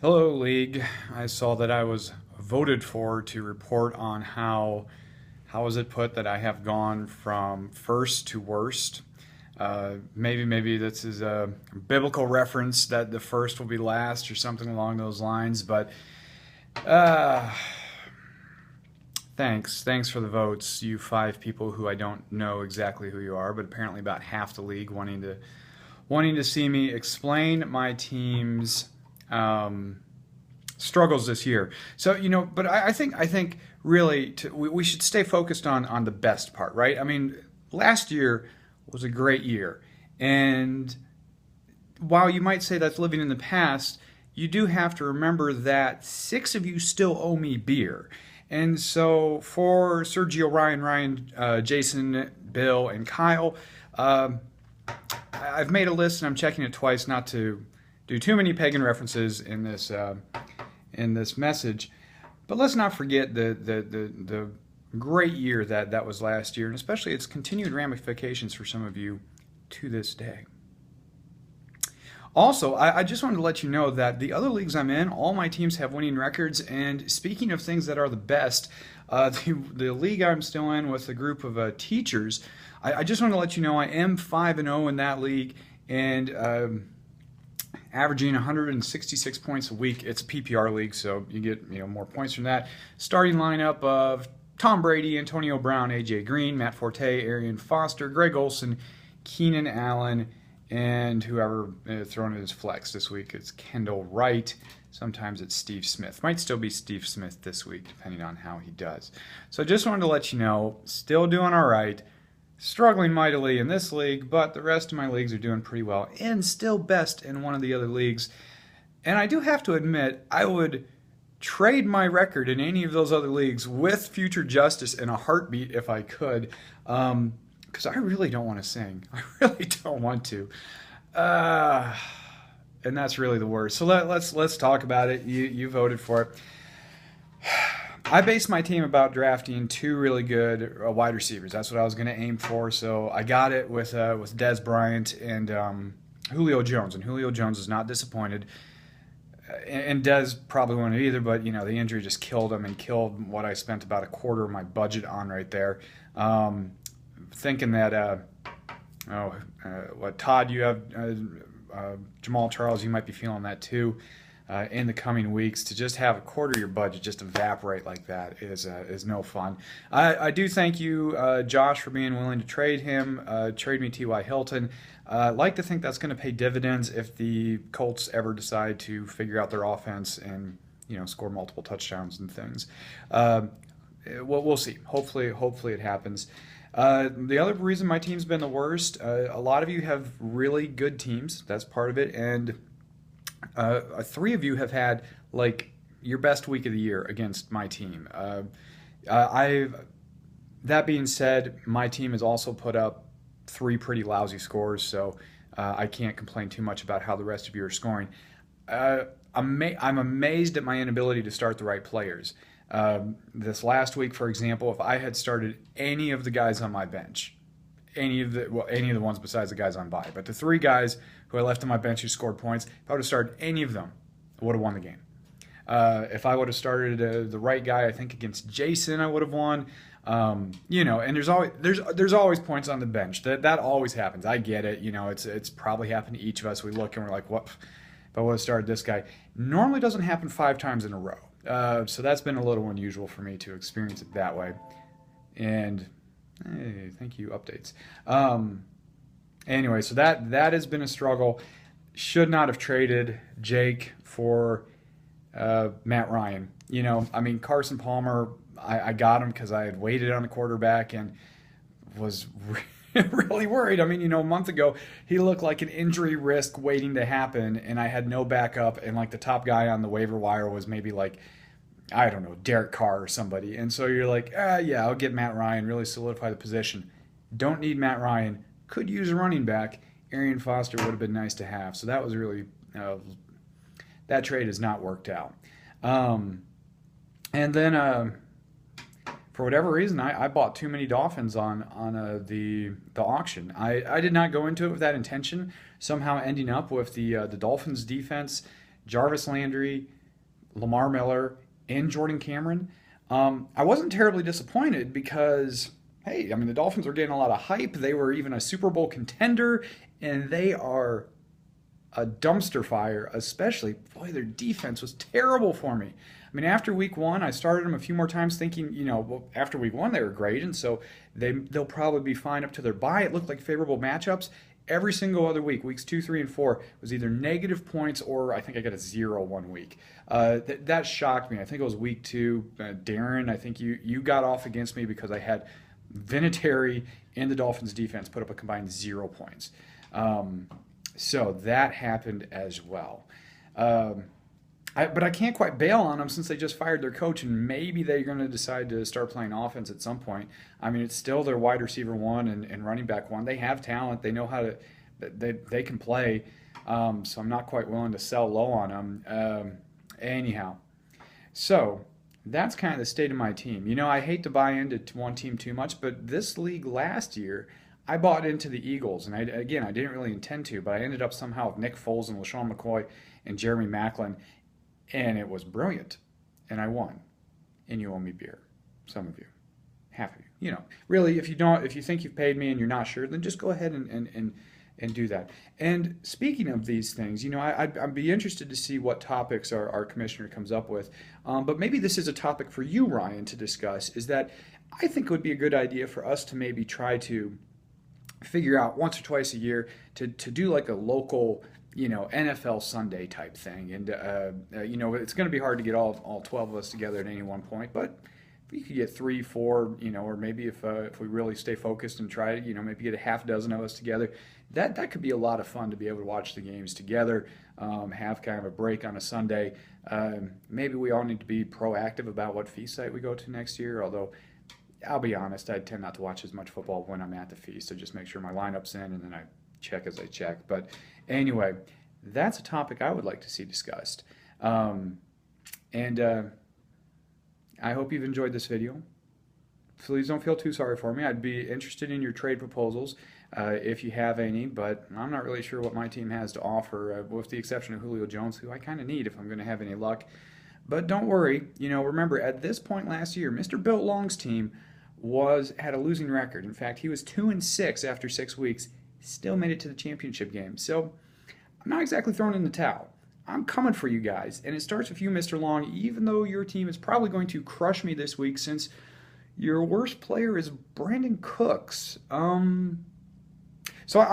Hello, League. I saw that I was voted for to report on how is it put that I have gone from first to worst. Maybe this is a biblical reference that the first will be last or something along those lines. But uh, thanks for the votes, you five people who I don't know exactly who you are, but apparently about half the league wanting to see me explain my team's um, struggles this year. So but I think really we should stay focused on the best part, right? I mean, last year was a great year, and while you might say that's living in the past, you do have to remember that six of you still owe me beer. And so for Sergio, Ryan, Jason, Bill, and Kyle, um, I've made a list and I'm checking it twice not to do too many pagan references in this message. But let's not forget the great year that was last year, and especially its continued ramifications for some of you to this day. Also, I just wanted to let you know that the other leagues I'm in, all my teams have winning records. And speaking of things that are the best, the league I'm still in with a group of teachers, I just want to let you know I am 5-0 in that league, and averaging 166 points a week. It's a PPR league, so you get more points from that. Starting lineup of Tom Brady, Antonio Brown, AJ Green, Matt Forte, Arian Foster, Greg Olson, Keenan Allen, and whoever thrown in his flex this week. It's Kendall Wright. Sometimes it's Steve Smith. Might still be Steve Smith this week, depending on how he does. So just wanted to let you know, still doing all right. Struggling mightily in this league, but the rest of my leagues are doing pretty well, and still best in one of the other leagues. And I do have to admit, I would trade my record in any of those other leagues with Future Justice in a heartbeat if I could, because I really don't want to sing. I really don't want to, and that's really the worst. So let's talk about it. You voted for it. I based my team about drafting two really good wide receivers. That's what I was going to aim for. So I got it with Dez Bryant and Julio Jones. And Julio Jones is not disappointed. And Dez probably wouldn't either, but the injury just killed him and killed what I spent about a quarter of my budget on right there. Thinking that, what Todd, you have Jamal Charles, you might be feeling that too. In the coming weeks, to just have a quarter of your budget just evaporate like that is no fun. I do thank you, Josh, for being willing to trade him, trade me T.Y. Hilton. I'd like to think that's going to pay dividends if the Colts ever decide to figure out their offense and score multiple touchdowns and things. We'll see. Hopefully it happens. The other reason my team's been the worst, a lot of you have really good teams. That's part of it, and three of you have had like your best week of the year against my team. That being said, my team has also put up three pretty lousy scores, so I can't complain too much about how the rest of you are scoring. I'm amazed at my inability to start the right players. This last week, for example, if I had started any of the guys on my bench, any of the ones besides the guys on bye, but the three guys who I left on my bench who scored points, if I would have started any of them, I would have won the game. If I would have started the right guy, I think against Jason, I would have won. And there's always points on the bench. That always happens. I get it. It's probably happened to each of us. We look and we're like, what? If I would have started this guy, normally doesn't happen 5 times in a row. So that's been a little unusual for me to experience it that way. And hey, thank you, updates. Anyway, so that has been a struggle. Should not have traded Jake for Matt Ryan. Carson Palmer, I got him because I had waited on a quarterback and was really worried. A month ago, he looked like an injury risk waiting to happen, and I had no backup, and like the top guy on the waiver wire was maybe like, I don't know, Derek Carr or somebody. And so you're like, yeah, I'll get Matt Ryan, really solidify the position. Don't need Matt Ryan. Could use a running back. Arian Foster would have been nice to have. So that was really, that trade has not worked out. And then for whatever reason, I bought too many Dolphins on the auction. I did not go into it with that intention. Somehow ending up with the Dolphins defense Jarvis Landry, Lamar Miller, and Jordan Cameron. I wasn't terribly disappointed because, hey, I mean, the Dolphins are getting a lot of hype. They were even a Super Bowl contender, and they are a dumpster fire, especially, boy, their defense was terrible for me. I mean, after week one, I started them a few more times thinking, well, after week one, they were great, and so they'll probably be fine up to their bye. It looked like favorable matchups. Every single other week, weeks 2, 3, and 4, was either negative points or I think I got a 0 one week. That shocked me. I think it was week 2. Darren, I think you got off against me because I had Vinatieri and the Dolphins defense put up a combined 0 points. So that happened as well. But I can't quite bail on them since they just fired their coach, and maybe they're going to decide to start playing offense at some point. I mean, it's still their wide receiver one and running back one. They have talent. They know how to. They can play. So I'm not quite willing to sell low on them. Anyhow, so that's kind of the state of my team. I hate to buy into one team too much, but this league last year, I bought into the Eagles, and I didn't really intend to, but I ended up somehow with Nick Foles and LaShawn McCoy and Jeremy Maclin. And it was brilliant. And I won. And you owe me beer. Some of you. Half of you. Really, if you think you've paid me and you're not sure, then just go ahead and do that. And speaking of these things, I'd be interested to see what topics our commissioner comes up with. But maybe this is a topic for you, Ryan, to discuss, is that I think it would be a good idea for us to maybe try to figure out once or twice a year to do like a local NFL Sunday type thing. And, it's going to be hard to get all 12 of us together at any one point, but if we could get 3, 4, or maybe if we really stay focused and try to, maybe get a half dozen of us together, that could be a lot of fun to be able to watch the games together, have kind of a break on a Sunday. Maybe we all need to be proactive about what feast site we go to next year, although I'll be honest, I tend not to watch as much football when I'm at the feast, so just make sure my lineup's in and then I check as I check. But anyway, that's a topic I would like to see discussed. And I hope you've enjoyed this video. Please don't feel too sorry for me. I'd be interested in your trade proposals if you have any, but I'm not really sure what my team has to offer, with the exception of Julio Jones, who I kind of need if I'm going to have any luck. But don't worry. Remember, at this point last year, Mr. Bill Long's team had a losing record. In fact, he was 2-6 after 6 weeks. Still made it to the championship game. So I'm not exactly throwing in the towel. I'm coming for you guys. And it starts with you, Mr. Long, even though your team is probably going to crush me this week since your worst player is Brandon Cooks. So I'm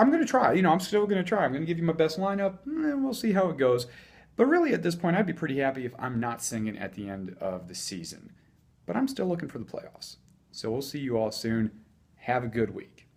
going to try. I'm still going to try. I'm going to give you my best lineup, and we'll see how it goes. But really, at this point, I'd be pretty happy if I'm not singing at the end of the season. But I'm still looking for the playoffs. So we'll see you all soon. Have a good week.